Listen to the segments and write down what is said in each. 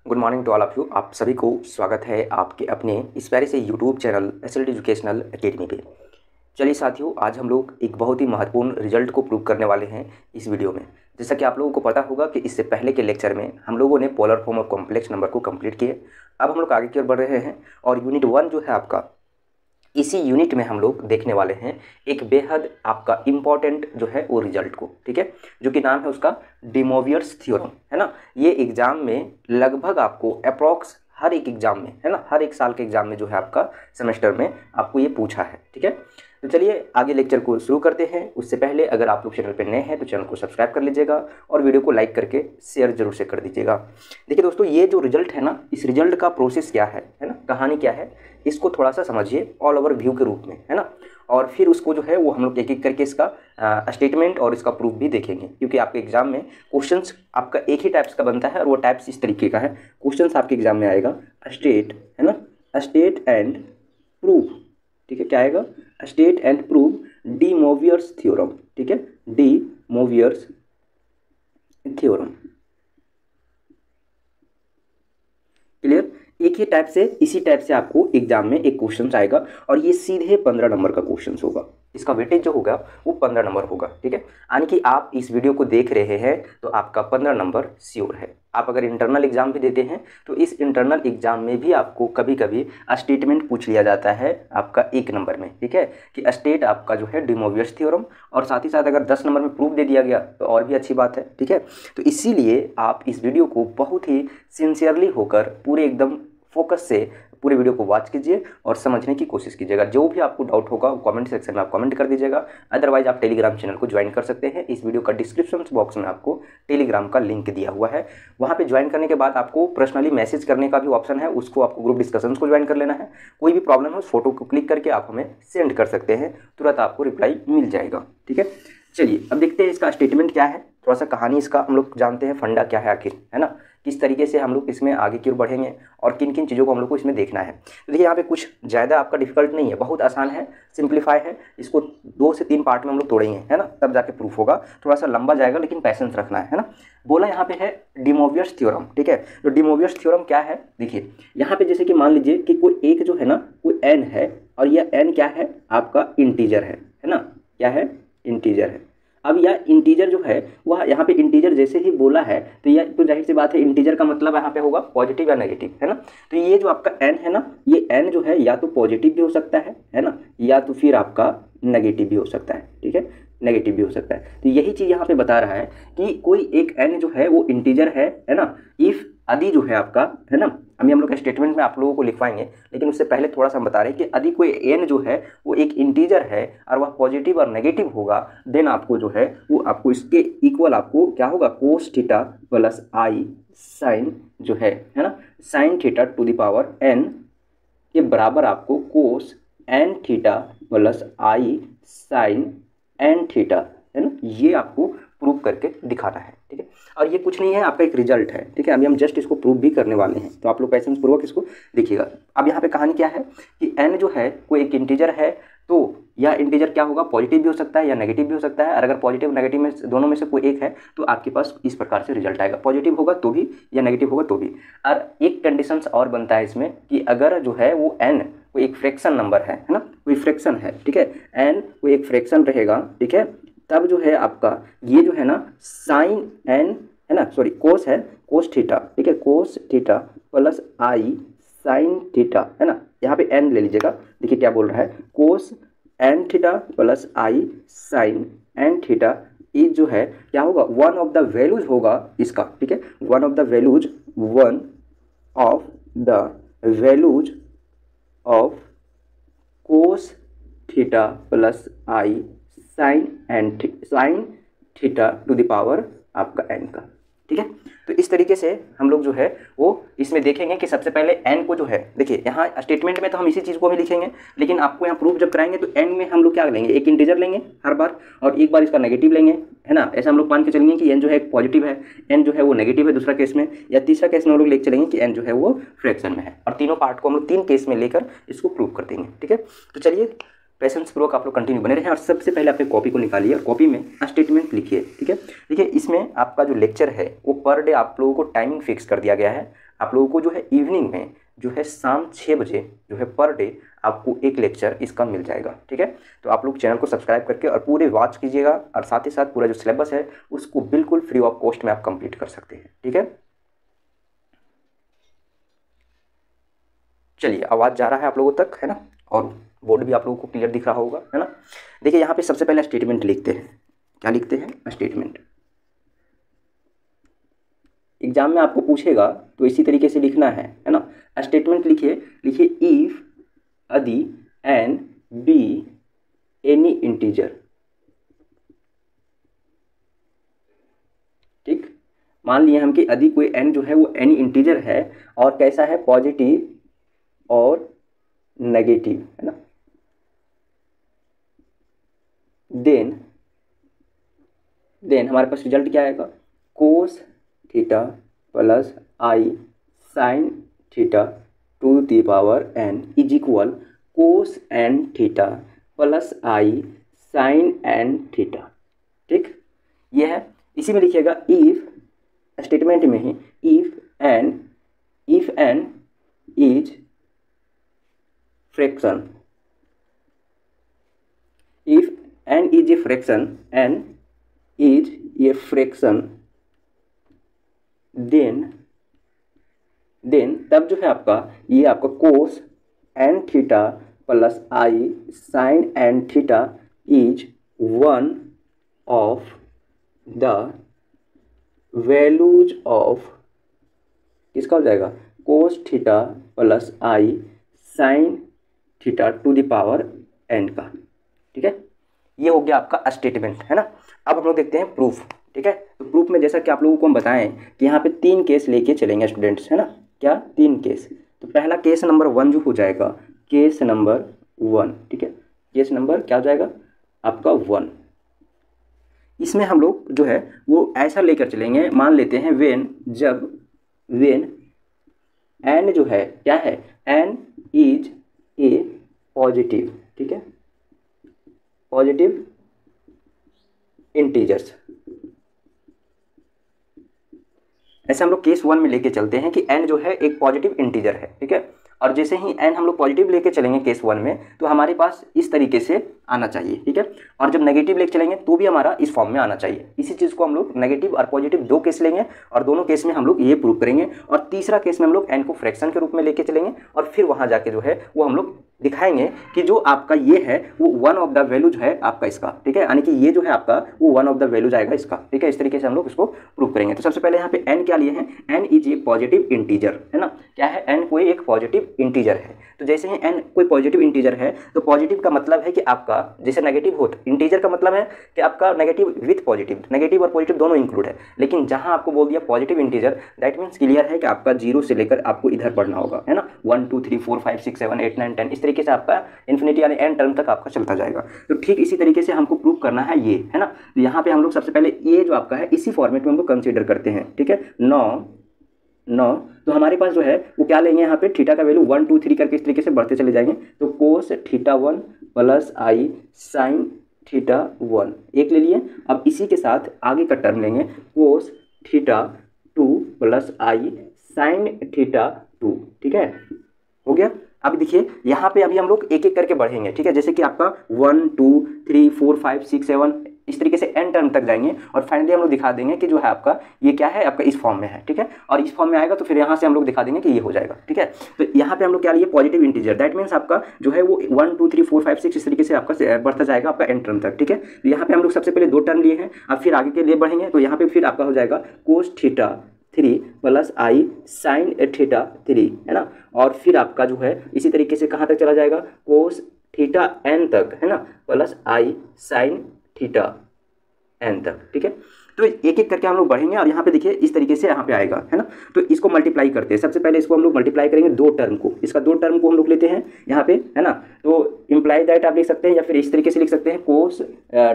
Good morning to all of you. आप सभी को स्वागत है आपके अपने इस प्यारे से YouTube channel SLT educational academy पे। चलिए साथियों, आज हम लोग एक बहुत ही महत्वपूर्ण रिजल्ट को प्रूव करने वाले हैं इस वीडियो में। जैसा कि आप लोगों को पता होगा कि इससे पहले के लेक्चर में हम लोगों ने पोलर फॉर्म और कॉम्प्लेक्स नंबर को कंप्लीट किए। अब हम लोग आगे की ओर बढ़ रहे हैं और यूनिट 1 जो है आपका, इसी यूनिट में हम लोग देखने वाले हैं एक बेहद आपका इम्पॉर्टेंट जो है वो रिजल्ट को, ठीक है, जो कि नाम है उसका डे मोवियर्स थ्योरम, है ना। ये एग्जाम में लगभग आपको अप्रॉक्स हर एक एग्जाम में, है ना, हर एक साल के एग्जाम में जो है आपका सेमेस्टर में आपको ये पूछा है, ठीक है। तो चलिए आगे लेक्चर को शुरू करते हैं। उससे पहले अगर आप लोग चैनल पर नए हैं तो चैनल को सब्सक्राइब कर लीजिएगा और वीडियो को लाइक करके शेयर जरूर से कर दीजिएगा। देखिए दोस्तों, ये जो रिजल्ट है ना, इस रिजल्ट का प्रोसेस क्या है ना, कहानी क्या है, इसको थोड़ा सा समझिए ऑल ओवर व्यू के रूप में, है ना। और फिर उसको जो है वो हम लोग एक एक करके इसका स्टेटमेंट और इसका प्रूफ भी देखेंगे, क्योंकि आपके एग्जाम में क्वेश्चंस आपका एक ही टाइप्स का बनता है और वो टाइप्स इस तरीके का है। क्वेश्चंस आपके एग्जाम में आएगा स्टेट, है ना, स्टेट एंड प्रूफ, ठीक है। क्या आएगा? State and proof De Moivre's theorem, ठीक है, डी मोवियर्स थ्योरम। क्लियर? एक ही टाइप से, इसी टाइप से आपको एग्जाम में एक क्वेश्चन आएगा और ये सीधे 15 नंबर का क्वेश्चन होगा। इसका वेटेज जो होगा वो 15 नंबर होगा, ठीक है। यानी कि आप इस वीडियो को देख रहे हैं तो आपका 15 नंबर श्योर है। आप अगर इंटरनल एग्जाम भी देते हैं तो इस इंटरनल एग्जाम में भी आपको कभी कभी स्टेटमेंट पूछ लिया जाता है आपका 1 नंबर में, ठीक है, कि स्टेट आपका जो है डे मोवियर्स थ्योरम, और साथ ही साथ अगर 10 नंबर में प्रूफ दे दिया गया तो और भी अच्छी बात है, ठीक है। तो इसीलिए आप इस वीडियो को बहुत ही सिंसियरली होकर पूरे एकदम फोकस से पूरे वीडियो को वॉच कीजिए और समझने की कोशिश कीजिएगा। जो भी आपको डाउट होगा वो कमेंट सेक्शन में आप कमेंट कर दीजिएगा। अदरवाइज आप टेलीग्राम चैनल को ज्वाइन कर सकते हैं। इस वीडियो का डिस्क्रिप्शन बॉक्स में आपको टेलीग्राम का लिंक दिया हुआ है। वहाँ पे ज्वाइन करने के बाद आपको पर्सनली मैसेज करने का भी ऑप्शन है, उसको आपको ग्रुप डिस्कशन को ज्वाइन कर लेना है। कोई भी प्रॉब्लम है उस फोटो को क्लिक करके आप हमें सेंड कर सकते हैं, तुरंत आपको रिप्लाई मिल जाएगा, ठीक है। चलिए अब देखते हैं इसका स्टेटमेंट क्या है, थोड़ा सा कहानी इसका हम लोग जानते हैं, फंडा क्या है आखिर, है ना, किस तरीके से हम लोग इसमें आगे की ओर बढ़ेंगे और किन किन चीज़ों को हम लोग को इसमें देखना है। तो देखिए यहाँ पे कुछ ज़्यादा आपका डिफिकल्ट नहीं है, बहुत आसान है, सिंप्लीफाई है। इसको 2 से 3 पार्ट में हम लोग तोड़ेंगे, है ना, तब जाके प्रूफ होगा। थोड़ा सा लंबा जाएगा लेकिन पैसेंस रखना है ना। बोला यहाँ पे है डे मोवियर्स थ्योरम, ठीक है। तो डे मोवियर्स थ्योरम क्या है? देखिए यहाँ पे जैसे कि मान लीजिए कि कोई एक जो है ना कोई एन है और यह एन क्या है आपका इंटीजर है ना, क्या है? इंटीजर है। अब यह इंटीजर जो है वह यहाँ पे इंटीजर जैसे ही बोला है तो यह तो जाहिर सी बात है इंटीजर का मतलब यहाँ पे होगा पॉजिटिव या नेगेटिव, है ना। तो ये जो आपका एन है ना, ये एन जो है या तो पॉजिटिव भी हो सकता है ना, या तो फिर आपका नेगेटिव भी हो सकता है, ठीक है, नेगेटिव भी हो सकता है। तो यही चीज़ यहाँ पे बता रहा है कि कोई एक एन जो है वो इंटीजर है ना। इफ़ यदि जो है आपका, है ना, अभी हम लोग स्टेटमेंट में आप लोगों को लिखवाएंगे, लेकिन उससे पहले थोड़ा सा हम बता रहे हैं कि यदि कोई एन जो है वो एक इंटीजर है और वह पॉजिटिव और नेगेटिव होगा, देन आपको जो है वो आपको इसके इक्वल आपको क्या होगा, cos theta plus i sine जो है ना, sine theta to the power n के बराबर आपको cos n theta plus i sine n theta, है ना, ये आपको प्रूव करके दिखाना है, ठीक है। और ये कुछ नहीं है, आपका एक रिजल्ट है, ठीक है। अभी हम जस्ट इसको प्रूव भी करने वाले हैं, तो आप लोग पैसेंस पूर्वक इसको देखिएगा। अब यहाँ पे कहानी क्या है कि एन जो है कोई एक इंटीजर है, तो यह इंटीजर क्या होगा, पॉजिटिव भी हो सकता है या नेगेटिव भी हो सकता है। और अगर पॉजिटिव नेगेटिव में दोनों में से कोई एक है तो आपके पास इस प्रकार से रिजल्ट आएगा, पॉजिटिव होगा तो भी या नेगेटिव होगा तो भी। और एक कंडीशंस और बनता है इसमें कि अगर जो है वो एन कोई एक फ्रैक्शन नंबर है ना, कोई फ्रैक्शन है, ठीक है, एन कोई एक फ्रैक्शन रहेगा, ठीक है, तब जो है आपका ये जो है ना साइन एन, है ना, सॉरी कोस है, कोस थीटा, ठीक है, कोस theta plus i sine theta, है ना, यहाँ पे एन ले लीजिएगा। देखिए क्या बोल रहा है, कोस n theta plus i sine n theta, ये जो है क्या होगा, वन ऑफ द वैल्यूज होगा इसका, ठीक है, one of the values of cos theta plus i sine theta to the power आपका एन का, ठीक है। तो इस तरीके से हम लोग जो है वो इसमें देखेंगे कि सबसे पहले एन को जो है, देखिए यहाँ स्टेटमेंट में तो हम इसी चीज़ को भी लिखेंगे, लेकिन आपको यहाँ प्रूफ जब कराएंगे तो एन में हम लोग क्या लेंगे, एक इंटीजर लेंगे हर बार और एक बार इसका नेगेटिव लेंगे, है ना। ऐसा हम लोग मान के चलेंगे कि एन जो है एक पॉजिटिव है, एन जो है वो नेगेटिव है दूसरा केस में, या तीसरा केस में हम लोग लेके चलेंगे कि एन जो है वो फ्रैक्शन में है। और तीनों पार्ट को हम लोग 3 केस में लेकर इसको प्रूव कर देंगे, ठीक है। तो चलिए पेशेंस पूर्वक आप लोग कंटिन्यू बने रहें और सबसे पहले अपने कॉपी को निकालिए और कॉपी में स्टेटमेंट लिखिए। ठीक है, देखिए इसमें आपका जो लेक्चर है वो पर डे आप लोगों को टाइमिंग फिक्स कर दिया गया है। आप लोगों को जो है इवनिंग में जो है शाम 6 बजे जो है पर डे आपको एक लेक्चर इसका मिल जाएगा। ठीक है, तो आप लोग चैनल को सब्सक्राइब करके और पूरे वॉच कीजिएगा और साथ ही साथ पूरा जो सिलेबस है उसको बिल्कुल फ्री ऑफ कॉस्ट में आप कंप्लीट कर सकते हैं। ठीक है, चलिए आवाज़ जा रहा है आप लोगों तक, है ना, और बोर्ड भी आप लोगों को क्लियर दिख रहा होगा, है ना। देखिए यहाँ पे सबसे पहले स्टेटमेंट लिखते हैं। क्या लिखते हैं? स्टेटमेंट। एग्जाम में आपको पूछेगा तो इसी तरीके से लिखना है ना। स्टेटमेंट लिखिए, लिखिए इफ यदि एन बी एनी इंटीजर। ठीक, मान लिया हम कि यदि कोई एन जो है वो एनी इंटीजर है और कैसा है, पॉजिटिव और नेगेटिव, है ना, देन हमारे पास रिजल्ट क्या आएगा, cos theta plus i sine theta to the power n is equal cos n theta plus i sine n theta. ठीक, ये है। इसी में लिखिएगा इफ, स्टेटमेंट में ही if n is fraction, if n is a fraction, n is a fraction, then तब जो है आपका ये आपका cos n theta plus i sine n theta is one of the values of, किसका हो जाएगा, cos theta plus i sine theta to the power n का। ठीक है, ये हो गया आपका स्टेटमेंट, है ना। अब हम लोग देखते हैं प्रूफ। ठीक है, तो प्रूफ में जैसा कि आप लोगों को हम बताएं कि यहाँ पे 3 केस लेके चलेंगे स्टूडेंट्स, है ना। क्या? 3 केस। तो पहला केस नंबर 1 जो हो जाएगा, केस नंबर 1। ठीक है, केस नंबर क्या हो जाएगा आपका 1। इसमें हम लोग जो है वो ऐसा लेकर चलेंगे, मान लेते हैं वेन एन जो है क्या है, एन इज ए पॉजिटिव। ठीक है, पॉजिटिव इंटीजर्स। ऐसे हम लोग केस 1 में लेके चलते हैं कि n जो है एक पॉजिटिव इंटीजर है। ठीक है, और जैसे ही n हम लोग पॉजिटिव लेके चलेंगे केस 1 में तो हमारे पास इस तरीके से आना चाहिए। ठीक है, और जब नेगेटिव लेके चलेंगे तो भी हमारा इस फॉर्म में आना चाहिए। इसी चीज़ को हम लोग नेगेटिव और पॉजिटिव 2 केस लेंगे और दोनों केस में हम लोग ये प्रूव करेंगे। और तीसरा केस में हम लोग n को फ्रैक्शन के रूप में लेके चलेंगे और फिर वहाँ जाके जो है वो हम लोग दिखाएंगे कि जो आपका ये है वो वन ऑफ द वैल्यू जो है आपका इसका। ठीक है, यानी कि ये जो है आपका वो वन ऑफ द वैल्यू जाएगा इसका। ठीक है, इस तरीके से हम लोग इसको प्रूव करेंगे। तो सबसे पहले यहाँ पे n क्या लिए हैं, n is a positive integer, है ना। क्या है, n कोई एक पॉजिटिव इंटीजर है। तो जैसे ही n कोई पॉजिटिव इंटीजर है तो पॉजिटिव का मतलब है कि आपका जैसे नेगेटिव होता, इंटीजर का मतलब है कि आपका नेगेटिव विथ पॉजिटिव, नेगेटिव और पॉजिटिव दोनों इंक्लूड है। लेकिन जहाँ आपको बोल दिया positive integer, that means clear है कि आपका 0 से लेकर आपको इधर बढ़ना होगा, है ना। 1 2 3 4 5 6 7 8 9 10 इस तरीके से आपका इन्फिनिटी यानी n टर्म तक आपका चलता जाएगा। तो ठीक इसी तरीके से हमको प्रूव करना है ये, है ना। तो यहाँ पे हम लोग सबसे पहले ये जो आपका है इसी फॉर्मेट में हमको कंसीडर करते हैं। ठीक है, 9 तो हमारे पास जो है वो क्या लेंगे, यहाँ पे थीटा का वैल्यू 1 2 3 करके इस तरीके से बढ़ते चले जाएंगे। तो cos theta 1 plus i sine theta 1 एक ले लिए। अब इसी के साथ आगे का टर्म लेंगे, कोस theta 2 plus i sine theta 2। ठीक है, हो गया। अब देखिए यहाँ पे अभी हम लोग एक एक करके बढ़ेंगे। ठीक है, जैसे कि आपका 1 2 3 4 5 6 7 इस तरीके से n टर्म तक जाएंगे और फाइनली हम लोग दिखा देंगे कि जो है आपका ये क्या है, आपका इस फॉर्म में है। ठीक है, और इस फॉर्म में आएगा तो फिर यहाँ से हम लोग दिखा देंगे कि ये हो जाएगा। ठीक है, तो यहाँ पे हम लोग क्या लिए, पॉजिटिव इंटीजर, दैट मीन्स आपका जो है वो 1 2 3 4 5 6 इस तरीके से आपका बढ़ता जाएगा आपका n टर्म तक। ठीक है, तो यहाँ पे हम लोग सबसे पहले 2 टर्म लिए हैं, अब फिर आगे के लिए बढ़ेंगे तो यहाँ पे फिर आपका हो जाएगा cos theta 3 plus i sine theta 3, है ना। और फिर आपका जो है इसी तरीके से कहाँ तक चला जाएगा, कोस थीटा n तक, है ना, plus i sine theta n तक। ठीक है, तो एक एक करके हम लोग बढ़ेंगे और यहाँ पे देखिए इस तरीके से यहाँ पे आएगा, है ना। तो इसको मल्टीप्लाई करते हैं। सबसे पहले इसको हम लोग मल्टीप्लाई करेंगे 2 टर्म को, इसका 2 टर्म को हम लोग लेते हैं यहाँ पे, है ना। तो इम्प्लाई दैट आप लिख सकते हैं या फिर इस तरीके से लिख सकते हैं, cos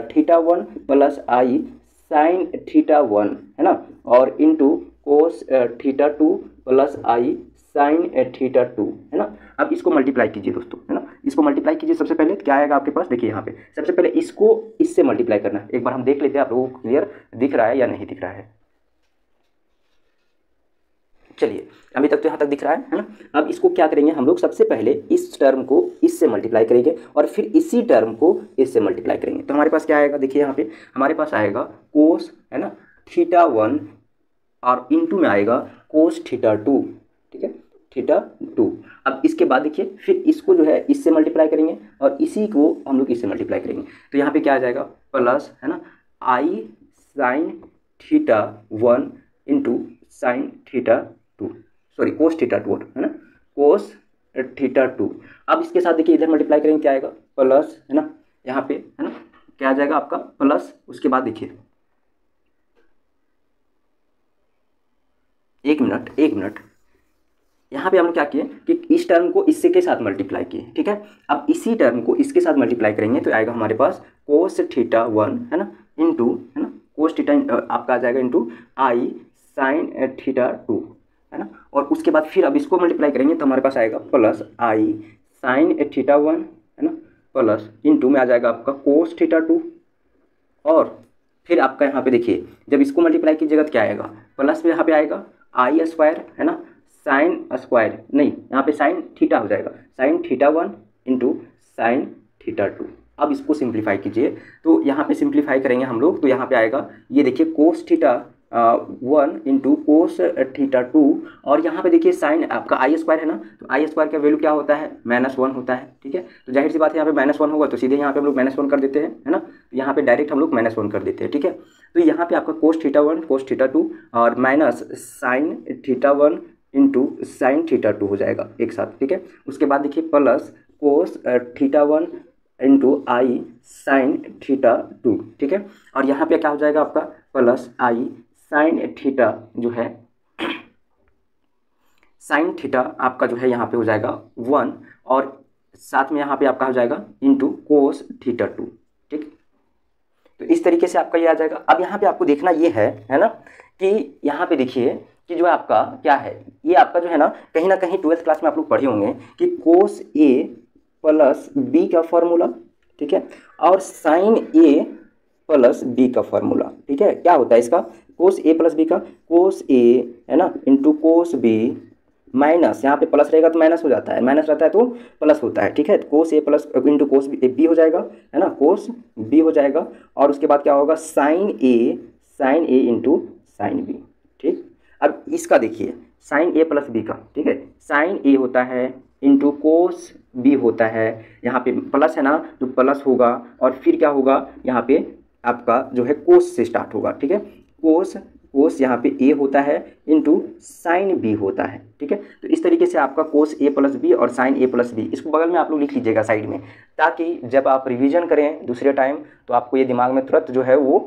theta 1 plus i sine theta 1, है ना, और into cos theta 2 plus i sine theta 2, है ना। अब इसको मल्टीप्लाई कीजिए दोस्तों, है ना। इसको मल्टीप्लाई कीजिए सबसे पहले, क्या आएगा आपके पास, देखिए यहाँ पे सबसे पहले इसको इससे मल्टीप्लाई करना है। एक बार हम देख लेते हैं आप लोगों को क्लियर दिख रहा है या नहीं दिख रहा है। चलिए अभी तक तो यहाँ तक दिख रहा है ना। अब इसको क्या करेंगे हम लोग, सबसे पहले इस टर्म को इससे मल्टीप्लाई करेंगे और फिर इसी टर्म को इससे मल्टीप्लाई करेंगे। तो हमारे पास क्या आएगा, देखिए यहाँ पे हमारे पास आएगा कोस है ना थीटा 1 और इनटू में आएगा कोस थीटा 2, ठीक है, थीटा 2। अब इसके बाद देखिए फिर इसको जो है इससे मल्टीप्लाई करेंगे और इसी को हम लोग इससे मल्टीप्लाई करेंगे। तो यहाँ पे क्या आ जाएगा प्लस है ना i sine theta 1 into sine theta 2, sorry cos theta 2 है ना, कोस थीटा 2। अब इसके साथ देखिए इधर मल्टीप्लाई करेंगे, क्या आएगा प्लस है ना, यहाँ पे है ना क्या आ जाएगा आपका प्लस। उसके बाद देखिए एक मिनट यहाँ पे हम लोग क्या किए कि इस टर्म को इससे के साथ मल्टीप्लाई किए, ठीक है। अब इसी टर्म को इसके साथ मल्टीप्लाई करेंगे तो आएगा हमारे पास कोस थीटा 1 है ना इंटू है ना कोस थीटा आपका आ जाएगा इंटू आई साइन थीटा 2 है ना। और उसके बाद फिर अब इसको मल्टीप्लाई करेंगे तो हमारे पास आएगा प्लस आई साइन थीटा 1 है ना प्लस इंटू में आ जाएगा आपका कोस थीटा 2। और फिर आपका यहाँ पे देखिए जब इसको मल्टीप्लाई कीजिएगा तो क्या आएगा प्लस में यहाँ पे आएगा आई स्क्वायर है ना साइन स्क्वायर, नहीं यहाँ पे साइन थीटा हो जाएगा, sign theta 1 into sine theta 2। अब इसको सिंप्लीफाई कीजिए तो यहाँ पे सिंप्लीफाई करेंगे हम लोग तो यहाँ पे आएगा ये देखिए cos theta 1 into cos theta 2 और यहाँ पे देखिए साइन आपका आई स्क्वायर है ना, तो आई स्क्वायर का वैल्यू क्या होता है -1 होता है, ठीक है। तो जाहिर सी बात है यहाँ पे -1 होगा तो सीधे यहाँ पे हम लोग -1 कर देते हैं है ना, तो यहाँ पे डायरेक्ट हम लोग -1 कर देते हैं, ठीक है। तो यहाँ पे आपका कोस थीटा 1 कोस थीटा 2 और minus sign theta 1 into sine theta 2 हो जाएगा एक साथ, ठीक है। उसके बाद देखिए प्लस कोस थीटा 1 इंटू आई साइन थीटा 2, ठीक है। और यहाँ पे क्या हो जाएगा आपका प्लस आई साइन थीटा जो है साइन थीटा आपका जो है यहाँ पे हो जाएगा 1 और साथ में यहाँ पे आपका हो जाएगा इंटू कोस थीटा 2, ठीक। तो इस तरीके से आपका ये आ जाएगा। अब यहाँ पे आपको देखना ये है ना कि यहाँ पे देखिए कि जो आपका क्या है ये आपका जो है ना कहीं 12th क्लास में आप लोग पढ़े होंगे कि कोस ए प्लस बी का फॉर्मूला, ठीक है, और साइन ए प्लस बी का फॉर्मूला, ठीक है। क्या होता है इसका कोस ए प्लस बी का कोस ए है ना इंटू कोस बी माइनस यहाँ पे प्लस रहेगा तो माइनस हो जाता है, माइनस रहता है तो प्लस होता है, ठीक है। कोस ए प्लस इंटू कोस बी हो जाएगा है ना, कोस बी हो जाएगा। और उसके बाद क्या होगा साइन ए इंटू साइन बी, ठीक। अब इसका देखिए साइन ए प्लस बी का, ठीक है, साइन ए होता है इंटू कोस बी होता है, यहाँ पे प्लस है ना तो प्लस होगा और फिर क्या होगा यहाँ पे आपका जो है कोस से स्टार्ट होगा, ठीक है। कोस यहाँ पे ए होता है इंटू साइन बी होता है, ठीक है। तो इस तरीके से आपका कोस ए प्लस बी और साइन ए प्लस बी इसको बगल में आप लोग लिख लीजिएगा साइड में, ताकि जब आप रिवीजन करें दूसरे टाइम तो आपको ये दिमाग में तुरंत जो है वो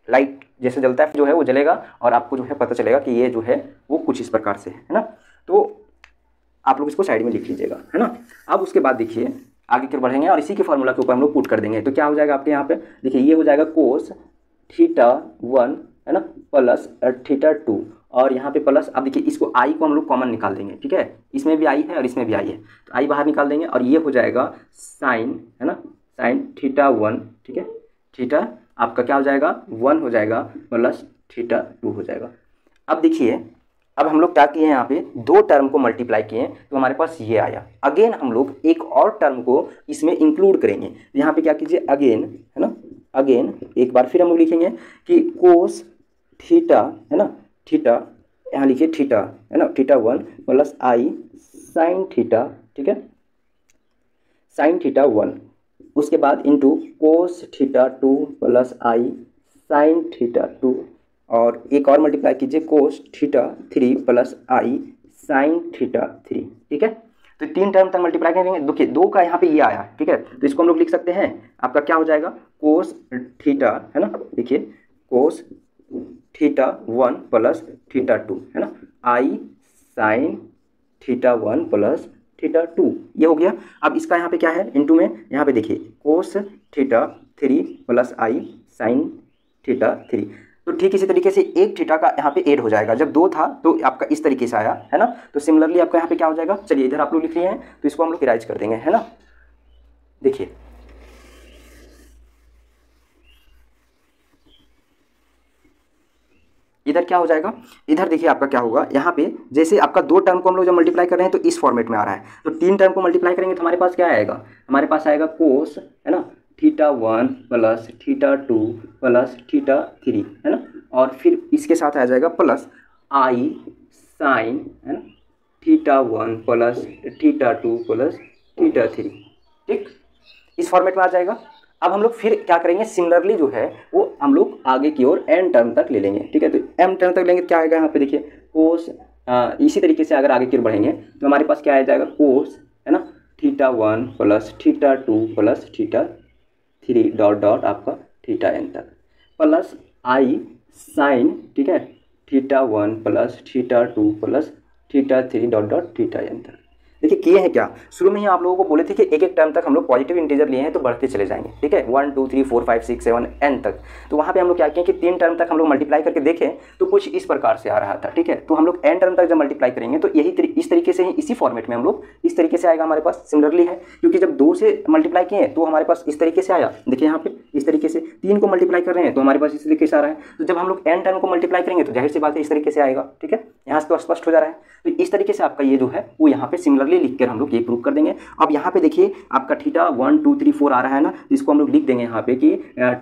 लाइट जैसे जलता है जो है वो जलेगा और आपको जो है पता चलेगा कि ये जो है वो कुछ इस प्रकार से है ना। तो आप लोग इसको साइड में लिख लीजिएगा है ना। अब उसके बाद देखिए आगे की ओर बढ़ेंगे और इसी के फॉर्मूला के ऊपर हम लोग पुट कर देंगे। तो क्या हो जाएगा आपके यहाँ पे देखिए ये हो जाएगा कोस थीटा 1 है ना प्लस थीटा 2 और यहाँ पे प्लस। अब देखिए इसको आई को हम लोग कॉमन निकाल देंगे, ठीक है, इसमें भी आई है और इसमें भी आई है तो आई बाहर निकाल देंगे और ये हो जाएगा साइन है ना साइन थीटा 1, ठीक है, थीटा आपका क्या हो जाएगा 1 हो जाएगा प्लस थीटा 2 हो जाएगा। अब देखिए अब हम लोग क्या किए यहाँ पे दो टर्म को मल्टीप्लाई किए तो हमारे पास ये आया। अगेन हम लोग एक और टर्म को इसमें इंक्लूड करेंगे। यहाँ पे क्या कीजिए अगेन है ना, अगेन एक बार फिर हम लोग लिखेंगे कि कोस थीटा है ना, थीटा यहाँ लिखिए थीटा है ना theta 1 plus i sine theta, ठीक है, साइन थीटा 1। उसके बाद into cos theta 2 plus i sine theta 2 और एक और मल्टीप्लाई कीजिए cos theta 3 plus i sine theta 3, ठीक है। तो तीन टर्म तक मल्टीप्लाई करेंगे। देखिए दो का यहाँ पे ये आया, ठीक है, तो इसको हम लोग लिख सकते हैं आपका क्या हो जाएगा कोस थीटा है ना, देखिए कोस थीटा 1 प्लस थीटा 2 है ना i sine theta 1 plus theta 2 ये हो गया। अब इसका यहाँ पे क्या है इनटू में, यहाँ पे देखिए cos theta 3 plus i sine theta 3। तो ठीक इसी तरीके से एक थीटा का यहाँ पे ऐड हो जाएगा। जब दो था तो आपका इस तरीके से आया है ना, तो सिमिलरली आपका यहाँ पे क्या हो जाएगा, चलिए इधर आप लोग लिख लिए हैं तो इसको हम लोग इराइज कर देंगे है ना। देखिए इधर क्या हो जाएगा, इधर देखिए आपका क्या होगा, यहाँ पे जैसे आपका दो टर्म को हम लोग जब मल्टीप्लाई कर रहे हैं तो इस फॉर्मेट में आ रहा है, तो तीन टर्म को मल्टीप्लाई करेंगे तो हमारे पास क्या आएगा, हमारे पास आएगा कोस, है ना, θ1 प्लस θ2 प्लस θ3, है ना, और फिर इसके साथ आ जाएगा प्लस आई साइन, है ना, θ1 प्लस θ2 प्लस θ3, ठीक, इस फॉर्मेट में आ जाएगा। अब हम लोग फिर क्या करेंगे, सिमिलरली जो है वो हम लोग आगे की ओर n टर्म तक ले लेंगे, ठीक है, तो m टर्म तक लेंगे तो क्या आएगा यहाँ पे देखिए कोस, इसी तरीके से अगर आगे की ओर बढ़ेंगे तो हमारे पास क्या आ जाएगा कोस, है ना, θ1 प्लस θ2 प्लस θ3 डॉट डॉट आपका θn तक प्लस आई साइन, ठीक है, θ1 plus θ2 plus θ3 dot dot θn तक। देखिए किए हैं क्या, शुरू में ही आप लोगों को बोले थे कि एक एक टर्म तक हम लोग पॉजिटिव इंटीजर लिए हैं तो बढ़ते चले जाएंगे, ठीक है, 1 2 3 4 5 6 7 n तक। तो वहाँ पे हम लोग क्या किए कि तीन टर्म तक हम लोग मल्टीप्लाई करके देखें तो कुछ इस प्रकार से आ रहा था, ठीक है, तो हम लोग n टर्म तक जब मल्टीप्लाई करेंगे तो यही इस तरीके से ही इसी फॉर्मेट में हम लोग इस तरीके से आएगा हमारे पास, सिमिलरली है, क्योंकि जब 2 से मल्टीप्लाई किए तो हमारे पास इस तरीके से आया, देखिए यहाँ पे इस तरीके से, 3 को मल्टीप्लाई कर रहे हैं तो हमारे पास इस तरीके से आ रहा है, तो जब हम लोग n टर्म को मल्टीप्लाई करेंगे तो जाहिर सी बात है इस तरीके से आएगा, ठीक है, यहाँ से तो स्पष्ट हो जा रहा है। तो इस तरीके से आपका ये जो है वो यहाँ पे सिमिलरली लिख कर हम लोग ये प्रूव कर देंगे। अब यहाँ पे देखिए आपका θ1 2 3 4 आ रहा है ना, तो इसको हम लोग लिख देंगे यहाँ पे कि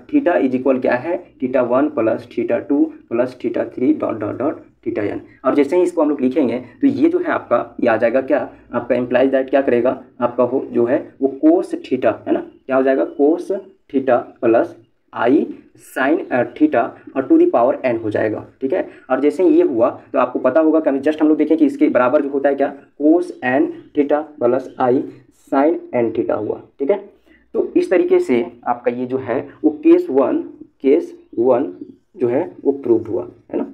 थीटा इज इक्वल क्या है, θ1 plus θ2 plus θ3 dot dot dot θn, और जैसे ही इसको हम लोग लिखेंगे तो ये जो है आपका ये आ जाएगा क्या, आपका इम्प्लाइज दैट क्या करेगा आपका हो जो है वो कोस थीटा, है ना, क्या हो जाएगा cos theta plus i sine theta और टू दी पावर n हो जाएगा, ठीक है, और जैसे ही ये हुआ तो आपको पता होगा कि जस्ट हम लोग देखें कि इसके बराबर जो होता है क्या, कोस n theta plus i sign n theta हुआ, ठीक है। तो इस तरीके से आपका ये जो है वो केस वन जो है वो प्रूव हुआ, है ना,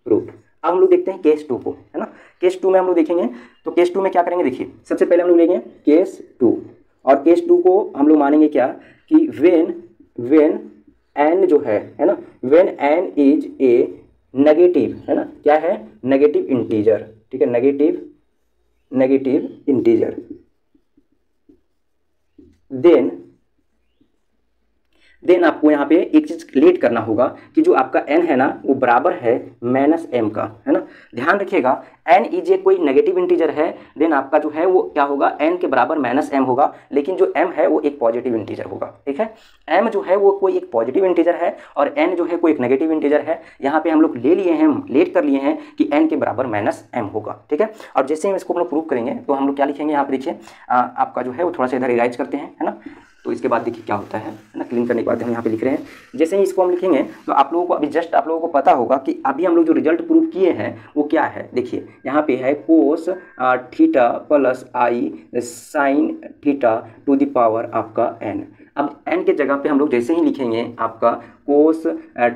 प्रूव। अब हम लोग देखते हैं केस 2 को, है ना, केस 2 में हम लोग देखेंगे तो केस 2 में क्या करेंगे, देखिए सबसे पहले हम लोग लेंगे केस 2, और केस 2 को हम लोग मानेंगे क्या कि वेन n जो है ना, when n is a negative, है ना, क्या है नेगेटिव इंटीजर, ठीक है, नेगेटिव इंटीजर, देन आपको यहाँ पे एक चीज लेट करना होगा कि जो आपका n है ना वो बराबर है -m का, है ना, ध्यान रखिएगा n इज ए कोई नेगेटिव इंटीजर है, देन आपका जो है वो क्या होगा n के बराबर -m होगा, लेकिन जो m है वो एक पॉजिटिव इंटीजर होगा, ठीक है, m जो है वो कोई एक पॉजिटिव इंटीजर है और n जो है कोई एक नेगेटिव इंटीजर है। यहाँ पे हम लोग लेट कर लिए हैं कि n के बराबर -m होगा, ठीक है, और जैसे हम इसको हम लोग प्रूव करेंगे तो हम लोग क्या लिखेंगे यहाँ पे देखिए आपका जो है वो थोड़ा सा इधर इराइज करते हैं, है ना, तो इसके बाद देखिए क्या होता है ना, क्लीन करने के बाद हम यहाँ पे लिख रहे हैं, जैसे ही इसको हम लिखेंगे तो आप लोगों को अभी जस्ट आप लोगों को पता होगा कि अभी हम लोग जो रिजल्ट प्रूव किए हैं वो क्या है, देखिए यहाँ पे है कोस theta plus i sine theta to the power आपका n। अब n के जगह पे हम लोग जैसे ही लिखेंगे आपका cos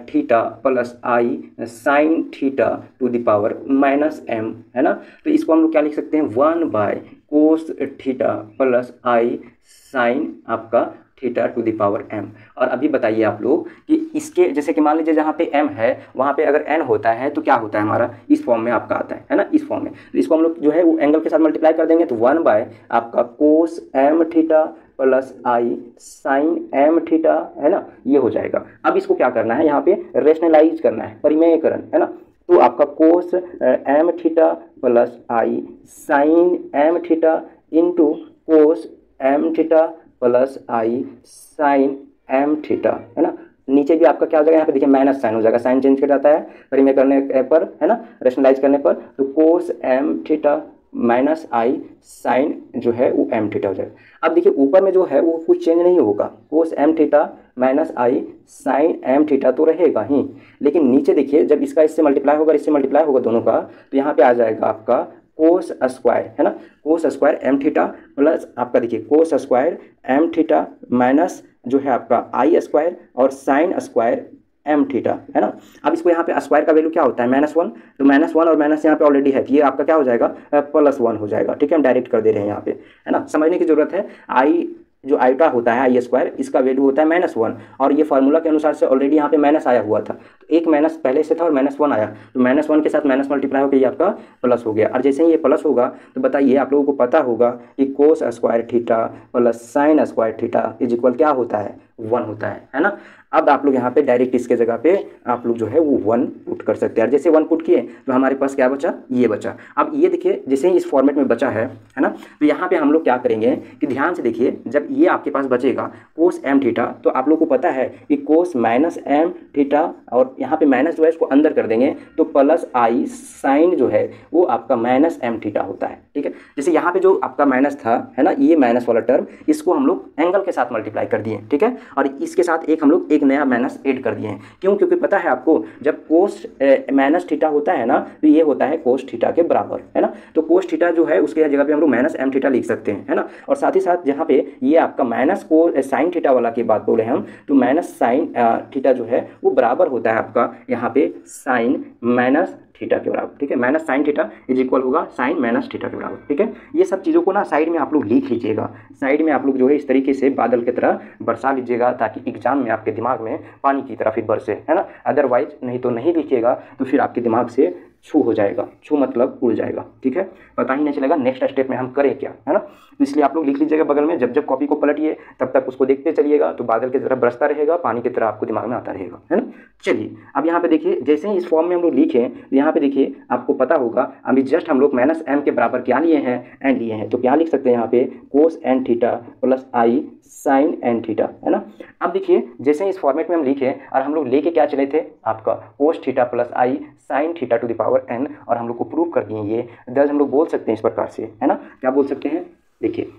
theta plus i sine theta to the power -m, है ना, तो इसको हम लोग क्या लिख सकते हैं 1 कोस थीटा प्लस आई साइन आपका theta to the power m। और अभी बताइए आप लोग कि इसके जैसे कि मान लीजिए जहाँ पे m है वहाँ पे अगर n होता है तो क्या होता है हमारा, इस फॉर्म में आपका आता है ना, इस फॉर्म में, तो इसको हम लोग जो है वो एंगल के साथ मल्टीप्लाई कर देंगे तो 1 आपका cos m theta plus i sine m theta, है ना, ये हो जाएगा। अब इसको क्या करना है, यहाँ पे रेशनलाइज करना है, परिमेयकरण, है ना, तो आपका cos m theta plus i sine m theta into cos m theta plus i sine m theta, है ना, नीचे भी आपका क्या हो जाएगा, यहाँ पे देखिए माइनस साइन हो जाएगा, साइन चेंज कर जाता है परिमेय करने पर, है ना, रेशनलाइज करने पर, तो कोस m थीटा माइनस आई साइन जो है वो m थीटा हो जाएगा। अब देखिए ऊपर में जो है वो कुछ चेंज नहीं होगा, कोस m थीटा माइनस आई साइन m थीटा तो रहेगा ही, लेकिन नीचे देखिए जब इसका इससे मल्टीप्लाई होगा इससे मल्टीप्लाई होगा दोनों का, तो यहाँ पे आ जाएगा आपका कोस स्क्वायर, है ना, cos square m theta plus आपका देखिए cos square m theta minus जो है आपका आई स्क्वायर और साइन स्क्वायर m थीटा, है ना। अब इसको यहाँ पे स्क्वायर का वैल्यू क्या होता है -1, तो -1 और माइनस यहाँ पे ऑलरेडी है, तो ये आपका क्या हो जाएगा +1 हो जाएगा, ठीक है, हम डायरेक्ट कर दे रहे हैं यहाँ पे, है ना, समझने की जरूरत है। आई जो आयोटा होता है आई स्क्वायर, इसका वैल्यू होता है -1 और ये फार्मूला के अनुसार से ऑलरेडी यहाँ पे माइनस आया हुआ था, तो एक माइनस पहले से था और -1 आया, तो -1 के साथ माइनस मल्टीप्लाई होकर ये आपका प्लस हो गया। और जैसे ही ये प्लस होगा तो बताइए आप लोगों को पता होगा कि cos square theta plus sine square theta is equal क्या होता है, 1 होता है ना। अब आप लोग यहाँ पे डायरेक्ट इसके जगह पे आप लोग जो है वो 1 पुट कर सकते हैं। जैसे 1 पुट किए तो हमारे पास क्या बचा, ये बचा। अब ये देखिए जैसे ही इस फॉर्मेट में बचा है ना, तो यहाँ पे हम लोग क्या करेंगे कि ध्यान से देखिए, जब ये आपके पास बचेगा कोस m थीटा, तो आप लोग को पता है कि कोस -m थीटा और यहाँ पे माइनस जो है इसको अंदर कर देंगे तो प्लस आई साइन जो है वो आपका -m थीटा होता है, ठीक है। जैसे यहाँ पे जो आपका माइनस था है ना, ये माइनस वाला टर्म, इसको हम लोग एंगल के साथ मल्टीप्लाई कर दिए, ठीक है, और इसके साथ एक हम लोग एक नया माइनस ऐड कर दिए हैं। क्यों? क्योंकि पता है आपको जब कोस माइनस थीटा होता है ना, तो ये होता है कोस थीटा के बराबर, है ना। तो कोस थीटा जो है उसके जगह पे हम लोग -m थीटा लिख सकते हैं, है ना। और साथ ही साथ जहाँ पे ये आपका माइनस को साइन थीटा वाला की बात बोले हम, तो माइनस साइन थीटा जो है वो बराबर होता है आपका यहाँ पे साइन माइनस थीटा के बराबर, ठीक है। Minus sine theta is equal होगा साइन माइनस थीटा के बराबर, ठीक है। ये सब चीज़ों को ना साइड में आप लोग लिख लीजिएगा, साइड में आप लोग जो है इस तरीके से बादल की तरह बरसा लीजिएगा, ताकि एग्जाम में आपके दिमाग में पानी की तरह फिर बरसे, है ना। अदरवाइज नहीं तो नहीं लिखिएगा तो फिर आपके दिमाग से छू हो जाएगा, छू मतलब उड़ जाएगा, ठीक है, पता ही नहीं चलेगा नेक्स्ट स्टेप में हम करें क्या, है ना। तो इसलिए आप लोग लिख लीजिएगा बगल में, जब जब कॉपी को पलटिए तब तक उसको देखते चलिएगा, तो बादल की तरह बरसता रहेगा, पानी की तरह आपको दिमाग में आता रहेगा, है ना। चलिए अब यहाँ पे देखिए, जैसे ही इस फॉर्म में हम लोग लिखें, यहाँ पे देखिए आपको पता होगा अभी जस्ट हम लोग -m के बराबर क्या लिए हैं, n लिए हैं, तो क्या लिख सकते हैं यहाँ पे कोस n theta plus i sign n theta, है ना। अब देखिए जैसे ही इस फॉर्मेट में हम लिखे और हम लोग लेके क्या चले थे, आपका cos theta plus i sine theta to the power n, और हम लोग को प्रूव कर दिए ये, दस हम लोग बोल सकते हैं इस प्रकार से, है ना। क्या बोल सकते हैं, देखिए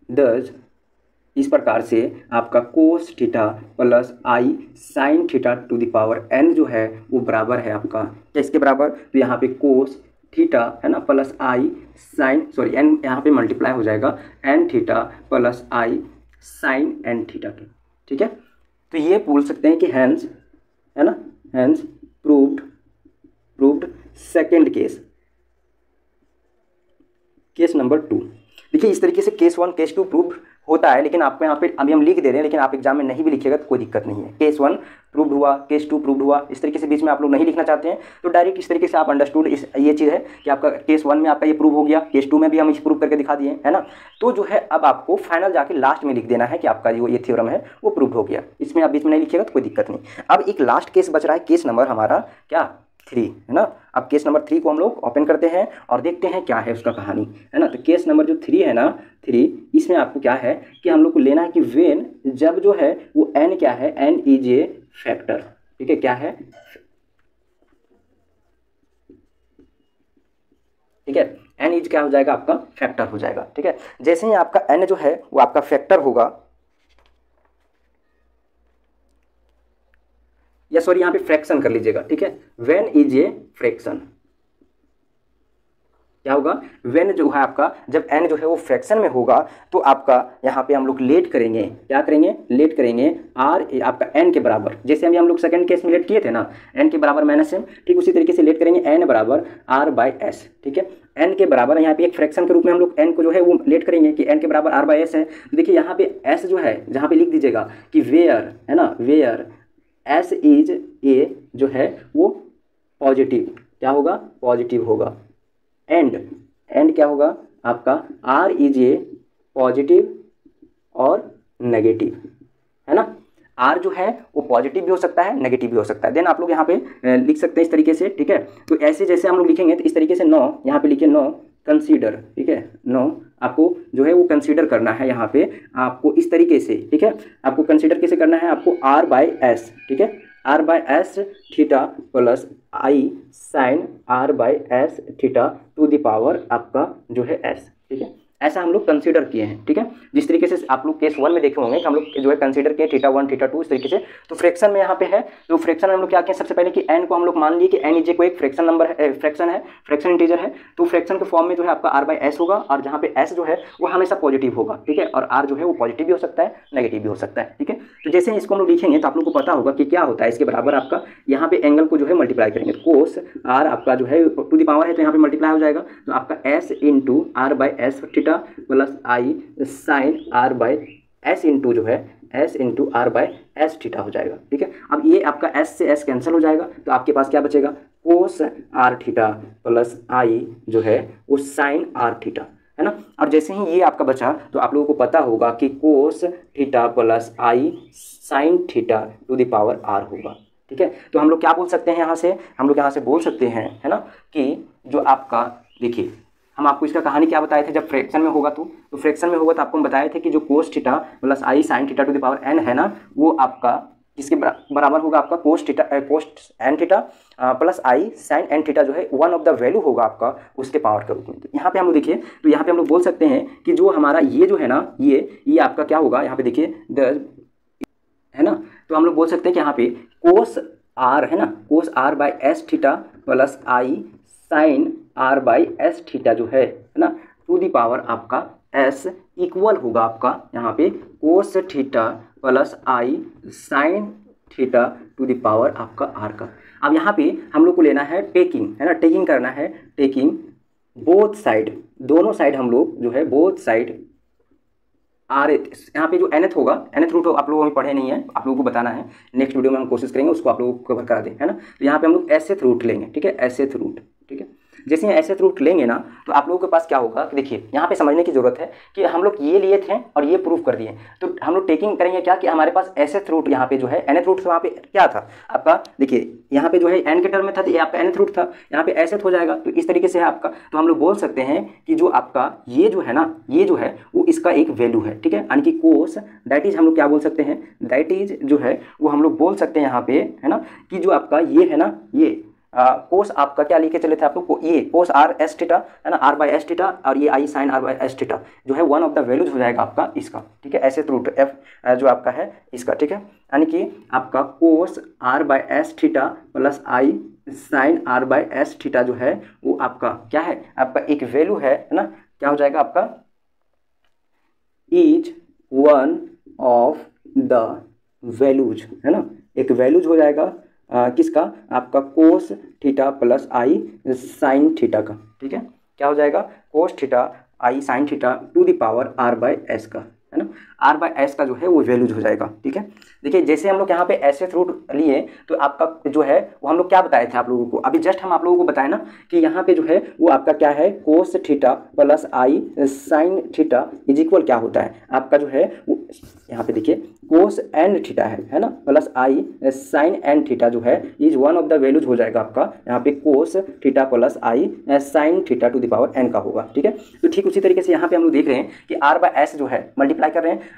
दस इस प्रकार से आपका cos theta plus i sine theta to the power n जो है वो बराबर है आपका क्या, इसके बराबर, तो यहाँ पे कोस थीटा है ना plus i sign, sorry n यहाँ पे मल्टीप्लाई हो जाएगा n theta plus i sign n theta के, ठीक है। तो ये बोल सकते हैं कि हैंस, है ना, hence proved second case number 2। देखिए इस तरीके से केस 1 केस 2 प्रूव होता है, लेकिन आपको यहाँ पे अभी हम लिख दे रहे हैं, लेकिन आप एग्जाम में नहीं भी लिखिएगा तो कोई दिक्कत नहीं है। केस 1 प्रूव्ड हुआ, केस 2 प्रूव्ड हुआ, इस तरीके से बीच में आप लोग नहीं लिखना चाहते हैं तो डायरेक्ट इस तरीके से आप अंडरस्टूड ये चीज़ है कि आपका केस 1 में आपका ये प्रूव हो गया, केस 2 में भी हम इस प्रूव करके दिखा दिए, है ना। तो जो है अब आपको फाइनल जाके लास्ट में लिख देना है कि आपका जो ये थ्योरम है वो प्रूव हो गया, इसमें आप बीच में नहीं लिखिएगा तो कोई दिक्कत नहीं। अब एक लास्ट केस बच रहा है, केस नंबर हमारा क्या 3, है ना। अब केस नंबर 3 को हम लोग ओपन करते हैं और देखते हैं क्या है उसका कहानी, है ना। तो केस नंबर जो 3 है ना, 3, इसमें आपको क्या है कि हम लोग को लेना है कि वेन, जब जो है वो n क्या है, n इज ए फैक्टर, ठीक है, क्या है, ठीक है, n इज क्या हो जाएगा आपका फैक्टर हो जाएगा, ठीक है। जैसे ही आपका n जो है वो आपका फैक्टर होगा, या सॉरी यहाँ पे फ्रैक्शन कर लीजिएगा, ठीक है, वेन इज ए फ्रैक्शन, क्या होगा, वेन जो है आपका जब n जो है वो फ्रैक्शन में होगा तो आपका यहाँ पे हम लोग लेट करेंगे, क्या करेंगे, लेट करेंगे r आपका n के बराबर, जैसे हम लोग सेकंड केस में लेट किए थे ना n के बराबर -m, ठीक उसी तरीके से लेट करेंगे n बराबर r/s, ठीक है। n के बराबर यहाँ पे एक फ्रैक्शन के रूप में हम लोग n को जो है वो लेट करेंगे कि n के बराबर r/s है। तो देखिए यहाँ पे s जो है, जहाँ पे लिख दीजिएगा कि वेयर, है ना, वेयर s इज ए जो है वो पॉजिटिव, क्या होगा, पॉजिटिव होगा, एंड क्या होगा आपका r इज ए पॉजिटिव और नेगेटिव, है ना। r जो है वो पॉजिटिव भी हो सकता है, नेगेटिव भी हो सकता है। देन आप लोग यहाँ पे लिख सकते हैं इस तरीके से, ठीक है। तो ऐसे जैसे हम लोग लिखेंगे तो इस तरीके से नो, यहाँ पे लिखिए नो कंसीडर, ठीक है, नो आपको जो है वो कंसीडर करना है यहाँ पे आपको इस तरीके से, ठीक है। आपको कंसीडर कैसे करना है, आपको r/s, ठीक है, r/s theta plus i sine r/s theta to the power आपका जो है s, ठीक है। ऐसा हम लोग कंसीडर किए हैं, ठीक है। जिस तरीके से आप लोग केस 1 में देखे होंगे कि हम लोग जो है कंसीडर किए थीटा 1 थीटा 2 इस तरीके से। तो फ्रैक्शन में यहाँ पे है, तो फ्रैक्शन में हम लोग क्या किए सबसे पहले कि n को हम लोग मान लिए कि n इज कोई एक फ्रैक्शन नंबर है, फ्रैक्शन इंटीजर है। तो फ्रैक्शन के फॉर्म में जो है आपका r बाई एस होगा, और जहाँ पे s जो है वो हमेशा पॉजिटिव होगा, ठीक है, और r जो है वो पॉजिटिव भी हो सकता है नेगेटिव भी हो सकता है, ठीक है। तो जैसे इसको हम लोग लिखेंगे तो आप लोग को पता होगा कि क्या होता है, इसके बराबर आपका यहाँ पे एंगल को जो है मल्टीप्लाई करेंगे, कोस r आपका जो है टू द पावर है तो यहाँ पे मल्टीप्लाई हो जाएगा, तो आपका s into r by s theta plus i sine r by s into जो है s into r by s theta हो जाएगा, ठीक है। अब ये आपका s से s कैंसिल हो जाएगा, तो आपके पास क्या बचेगा, कोस r थीटा प्लस आई जो है वो साइन r थीटा, है ना। और जैसे ही ये आपका बचा तो आप लोगों को पता होगा कि कोस theta plus i sine theta to the power r होगा, ठीक है। तो हम लोग क्या बोल सकते हैं यहाँ से, हम लोग यहाँ से बोल सकते हैं, है ना, कि जो आपका देखिए हम आपको इसका कहानी क्या बताए थे, जब फ्रैक्शन में होगा तो फ्रैक्शन में होगा तो आपको हम बताए थे कि जो कोस theta plus i sine theta to the power n है ना, वो आपका किसके बराबर होगा, आपका cos n theta plus i sine n theta जो है वन ऑफ द वैल्यू होगा आपका उसके पावर के रूप में। तो यहाँ पे हम लोग देखिए, तो यहाँ पे हम लोग बोल सकते हैं कि जो हमारा ये जो है ना, ये आपका क्या होगा, यहाँ पे देखिए है ना, तो हम लोग बोल सकते हैं कि यहाँ पे कोस आर है ना, cos r by s theta plus i sine r by s theta जो है ना टू दी पावर आपका एस इक्वल होगा आपका यहाँ पे cos theta plus i sine theta to the power आपका आर का। अब यहाँ पे हम लोग को लेना है टेकिंग, है ना, टेकिंग करना है, टेकिंग बोथ साइड, दोनों साइड हम लोग जो है बोथ साइड आर एथ, यहाँ पे जो एनएथ होगा, एनएथ रूट आप लोगों ने पढ़े नहीं है, आप लोगों को बताना है, नेक्स्ट वीडियो में हम कोशिश करेंगे उसको आप लोगों को कवर करा दें, है ना। तो यहाँ पे हम लोग एसेथ रूट लेंगे, ठीक है, एसेथ रूट, ठीक है। जैसे ही एसेथ रूट लेंगे ना तो आप लोगों के पास क्या होगा, देखिए यहाँ पे समझने की जरूरत है कि हम लोग ये लिए थे और ये प्रूफ कर दिए, तो हम लोग टेकिंग करेंगे क्या कि हमारे पास एसेथ रूट यहाँ पे जो है एनएथ रूट वहाँ पे क्या था आपका, देखिए यहाँ पे जो है एन के टर्म में था तो ये आपका एनएथ रूट था, यहाँ पे एसेथ हो जाएगा, तो इस तरीके से है आपका। तो हम लोग बोल सकते हैं कि जो आपका ये जो है ना, ये जो है वो इसका एक वैल्यू है, ठीक है, यानी कि कोस दैट इज हम लोग क्या बोल सकते हैं, दैट इज जो है वो हम लोग बोल सकते हैं यहाँ पे, है ना, कि जो आपका ये है ना, ये कोस आपका क्या लेके चले थे आप लोग को, ये कोस आर एस थीटा है ना, आर बाई एस थीटा, और ये i sine r by s theta जो है वन ऑफ द वैल्यूज हो जाएगा आपका इसका, ठीक है, ऐसे रूट एफ जो आपका है इसका, ठीक है, यानी कि आपका cos r by s theta plus i sine r by s theta जो है वो आपका क्या है, आपका एक वैल्यू है ना, क्या हो जाएगा आपका, is one of the values, है ना, एक वैल्यूज हो जाएगा किसका, आपका cos theta plus i sine theta का, ठीक है, क्या हो जाएगा, cos theta i sine theta to the power r by s का, है ना, आर बाई एस का जो है वो वैल्यूज हो जाएगा, ठीक है। देखिए जैसे हम लोग यहाँ पे एसेथ रूट लिए तो आपका जो है वो हम लोग क्या बताए थे आप लोगों को, अभी जस्ट हम आप लोगों को बताए ना कि यहाँ पे जो है वो आपका क्या है, कोस theta plus i sine theta is equal क्या होता है आपका जो है वो, यहाँ पे देखिए कोस एन थीटा है ना, plus i sine n theta जो है is one of the values हो जाएगा आपका यहाँ पे cos theta plus i sine theta to the power n का होगा, ठीक है। तो ठीक उसी तरीके से यहाँ पे हम लोग देख रहे हैं कि आर बाई एस जो है मल्टीप्लाई कर रहे हैं,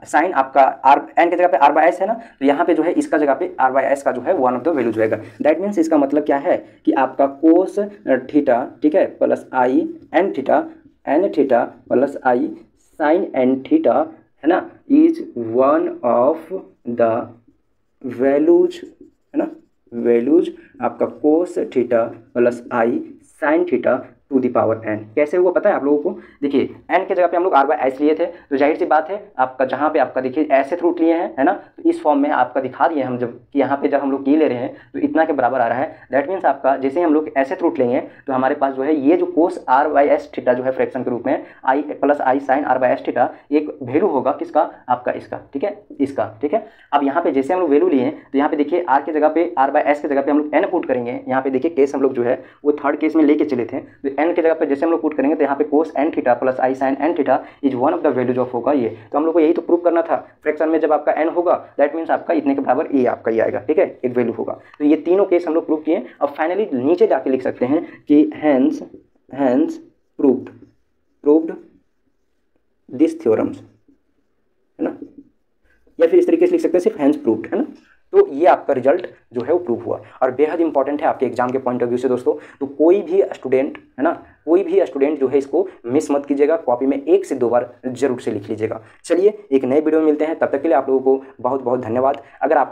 साइन आपका आर एन की जगह पे आर बाई एस है ना, तो यहाँ पे जो है इसका जगह पे आर बाई एस का जो है वन ऑफ द वैल्यूज रहेगा। दैट मीन्स इसका मतलब क्या है कि आपका कोस थीटा, ठीक है, plus i n theta plus i sine n theta, है ना, is one of the values, है ना, वैल्यूज आपका cos theta plus i sine theta to the power n. कैसे हुआ पता है आप लोगों को, देखिए एन के जगह पे हम लोग आर बाई एस लिए थे, तो जाहिर सी बात है आपका जहाँ पे आपका देखिए एसेथ रूट लिए हैं, है ना, तो इस फॉर्म में आपका दिखा दिए हम जब कि यहाँ पे जब हम लोग ये ले रहे हैं तो इतना के बराबर आ रहा है। दैट मीन्स आपका जैसे ही हम लोग एसेथ रूट लेंगे तो हमारे पास जो है ये जो cos r by s theta जो है फ्रैक्शन के रूप में i plus i sine r by s theta एक वैल्यू होगा किसका, आपका इसका, ठीक है, इसका, ठीक है। अब यहाँ पे जैसे हम लोग वैल्यू लिए तो यहाँ पे देखिए आर की जगह पे आर बाई एस की जगह पे हम लोग एन पुट करेंगे। यहाँ पे देखिए केस हम लोग जो है वो थर्ड केस में लेके चले थे, तो एन की जगह पे जैसे हम लोग पुट करेंगे तो यहाँ पे cos n theta plus i sine n theta is one of the values of होगा ये। तो हम लोग को यही तो प्रूव करना था, फ्रैक्शन में जब आपका एन होगा दैट मीन्स आपका इतने के बराबर ए आपका ये आएगा, ठीक है, एक वैल्यू होगा। तो ये तीनों केस हम लोग प्रूव किए। अब फाइनली नीचे जाके लिख सकते हैं कि हैंस प्रूव्ड दिस थ्योरम्स, है ना, या फिर इस तरीके से लिख सकते हैं सिर्फ हैंस प्रूव्ड, है ना। तो ये आपका रिजल्ट जो है वो प्रूव हुआ और बेहद इंपॉर्टेंट है आपके एग्जाम के पॉइंट ऑफ व्यू से दोस्तों। तो कोई भी स्टूडेंट, है ना, कोई भी स्टूडेंट जो है इसको मिस मत कीजिएगा, कॉपी में 1 से 2 बार जरूर से लिख लीजिएगा। चलिए एक नए वीडियो में मिलते हैं, तब तक के लिए आप लोगों को बहुत बहुत धन्यवाद। अगर आप